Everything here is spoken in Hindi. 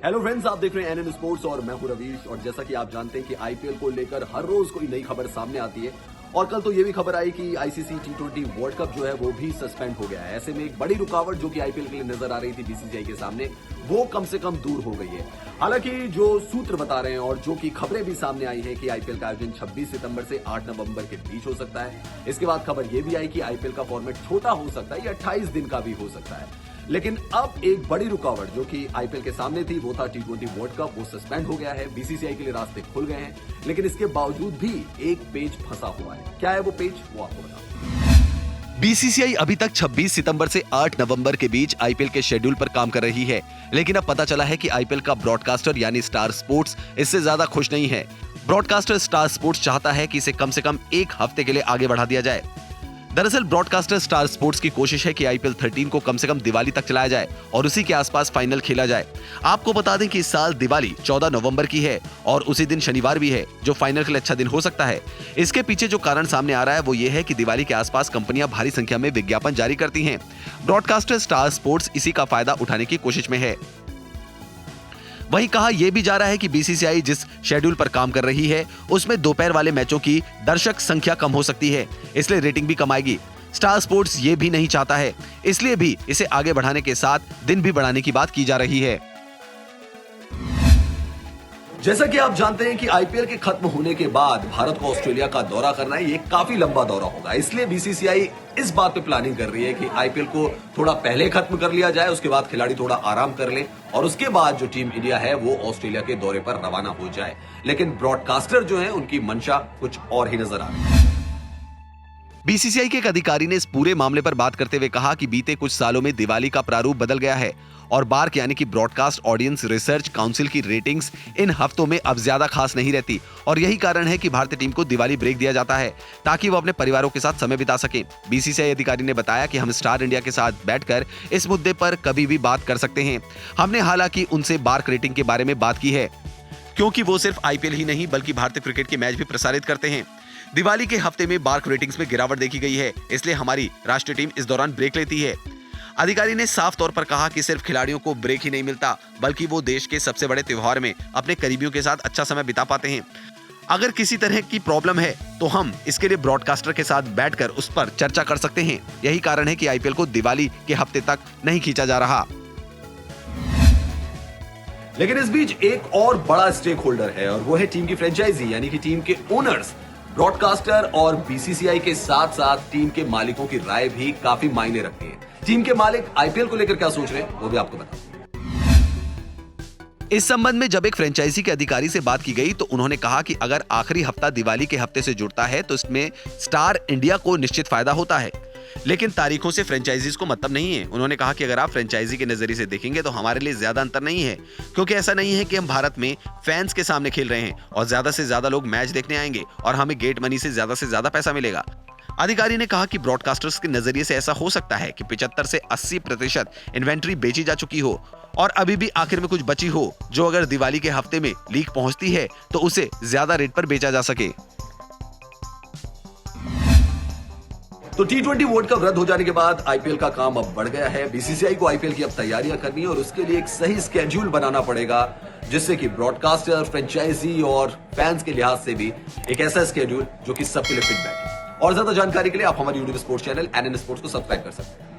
हेलो फ्रेंड्स, आप देख रहे हैं एनएन स्पोर्ट्स और मैं हूं रवीश। और जैसा कि आप जानते हैं कि आईपीएल को लेकर हर रोज कोई नई खबर सामने आती है और कल तो ये भी खबर आई कि आईसीसी टी20 वर्ल्ड कप जो है वो भी सस्पेंड हो गया है। ऐसे में एक बड़ी रुकावट जो कि आईपीएल के लिए नजर आ रही थी बीसीसीआई के सामने, वो कम से कम दूर हो गई है। हालांकि जो सूत्र बता रहे हैं और जो कि खबरें भी सामने आई है कि आईपीएल का आयोजन 26 सितंबर से 8 नवंबर के बीच हो सकता है। इसके बाद खबर यह भी आई कि आईपीएल का फॉर्मेट छोटा हो सकता है या 28 दिन का भी हो सकता है। लेकिन अब एक बड़ी रुकावट जो कि आईपीएल के सामने थी वो था टी20 वर्ल्ड कप, वो सस्पेंड हो गया है। बीसीसीआई के लिए रास्ते खुल गए हैं, लेकिन इसके बावजूद भी एक पेच फंसा हुआ है। क्या है वो पेच, वो आपको बताऊं। बीसीसीआई अभी तक 26 सितंबर से 8 नवंबर के बीच आईपीएल के शेड्यूल पर काम कर रही है, लेकिन अब पता चला है कि आईपीएल का ब्रॉडकास्टर यानी स्टार स्पोर्ट्स इससे ज्यादा खुश नहीं है। ब्रॉडकास्टर स्टार स्पोर्ट्स चाहता है कि इसे कम से कम एक हफ्ते के लिए आगे बढ़ा दिया जाए। दरअसल ब्रॉडकास्टर स्टार स्पोर्ट्स की कोशिश है कि आईपीएल 13 को कम से कम दिवाली तक चलाया जाए और उसी के आसपास फाइनल खेला जाए। आपको बता दें कि इस साल दिवाली 14 नवंबर की है और उसी दिन शनिवार भी है, जो फाइनल के लिए अच्छा दिन हो सकता है। इसके पीछे जो कारण सामने आ रहा है वो ये है कि दिवाली के आसपास कंपनियां भारी संख्या में विज्ञापन जारी करती हैं। ब्रॉडकास्टर स्टार स्पोर्ट्स इसी का फायदा उठाने की कोशिश में है। वहीं कहा यह भी जा रहा है कि बीसीसीआई जिस शेड्यूल पर काम कर रही है उसमें दोपहर वाले मैचों की दर्शक संख्या कम हो सकती है, इसलिए रेटिंग भी कम आएगी। स्टार स्पोर्ट्स ये भी नहीं चाहता है, इसलिए भी इसे आगे बढ़ाने के साथ दिन भी बढ़ाने की बात की जा रही है। जैसा कि आप जानते हैं कि आईपीएल के खत्म होने के बाद भारत को ऑस्ट्रेलिया का दौरा करना है। ये काफी लंबा दौरा होगा, इसलिए बीसीसीआई इस बात पे प्लानिंग कर रही है कि आईपीएल को थोड़ा पहले खत्म कर लिया जाए, उसके बाद खिलाड़ी थोड़ा आराम कर लें और उसके बाद जो टीम इंडिया है वो ऑस्ट्रेलिया के दौरे पर रवाना हो जाए। लेकिन ब्रॉडकास्टर जो है उनकी मंशा कुछ और ही नजर आ रही है। बीसीसीआई के एक अधिकारी ने इस पूरे मामले पर बात करते हुए कहा कि बीते कुछ सालों में दिवाली का प्रारूप बदल गया है और बार्क यानी कि ब्रॉडकास्ट ऑडियंस रिसर्च काउंसिल की रेटिंग्स इन हफ्तों में अब ज्यादा खास नहीं रहती और यही कारण है कि भारतीय टीम को दिवाली ब्रेक दिया जाता है ताकि वो अपने परिवारों के साथ समय बिता सके। बीसीसीआई अधिकारी ने बताया कि हम स्टार इंडिया के साथ बैठकर इस मुद्दे पर कभी भी बात कर सकते हैं। हमने हालांकि उनसे बार्क रेटिंग के बारे में बात की है, क्योंकि वो सिर्फ आईपीएल ही नहीं बल्कि भारतीय क्रिकेट के मैच भी प्रसारित करते हैं। दिवाली के हफ्ते में बार्क रेटिंग्स में गिरावट देखी गई है, इसलिए हमारी राष्ट्रीय टीम इस दौरान ब्रेक लेती है। अधिकारी ने साफ तौर पर कहा कि सिर्फ खिलाड़ियों को ब्रेक ही नहीं मिलता, बल्कि वो देश के सबसे बड़े त्योहार में अपने करीबियों के साथ अच्छा समय बिता पाते हैं। अगर किसी तरह की प्रॉब्लम है तो हम इसके लिए ब्रॉडकास्टर के साथ बैठकर उस पर चर्चा कर सकते हैं। यही कारण है कि आईपीएल को दिवाली के हफ्ते तक नहीं खींचा जा रहा। लेकिन इस बीच एक और बड़ा स्टेक होल्डर है और वो है टीम की फ्रेंचाइजी यानी कि टीम के ओनर्स। ब्रॉडकास्टर और बीसीसीआई के साथ साथ टीम के मालिकों की राय भी काफी मायने रखती है। टीम के मालिक आईपीएल को लेकर क्या सोच रहे हैं वो भी आपको बताऊं। इस संबंध में जब एक फ्रेंचाइजी के अधिकारी से बात की गई तो उन्होंने कहा कि अगर आखिरी हफ्ता दिवाली के हफ्ते से जुड़ता है तो इसमें स्टार इंडिया को निश्चित फायदा होता है, लेकिन तारीखों से फ्रेंचाइजीज को मतलब नहीं है। उन्होंने कहा कि अगर आप फ्रेंचाइजी के नजरिए से देखेंगे तो हमारे लिए ज्यादा अंतर नहीं है, क्योंकि ऐसा नहीं है कि हम भारत में फैंस के सामने खेल रहे हैं और ज्यादा से ज्यादा लोग मैच देखने आएंगे और हमें गेट मनी से ज्यादा पैसा मिलेगा। अधिकारी ने कहा कि ब्रॉडकास्टर्स के नजरिए से ऐसा हो सकता है कि 75 से 80% इन्वेंट्री बेची जा चुकी हो और अभी भी आखिर में कुछ बची हो, जो अगर दिवाली के हफ्ते में लीक पहुंचती है तो उसे ज्यादा रेट पर बेचा जा सके। तो टी20 वर्ल्ड कप रद्द हो जाने के बाद आईपीएल का काम अब बढ़ गया है। बीसीसीआई को आईपीएल की अब तैयारियां करनी है और उसके लिए एक सही स्केड्यूल बनाना पड़ेगा, जिससे कि ब्रॉडकास्टर, फ्रेंचाइजी और फैंस के लिहाज से भी एक ऐसा स्केड्यूल जो कि सबके लिए फिट बैठे। और ज्यादा जानकारी के लिए आप हमारे YouTube sports channel NN sports को सब्सक्राइब कर सकते हैं।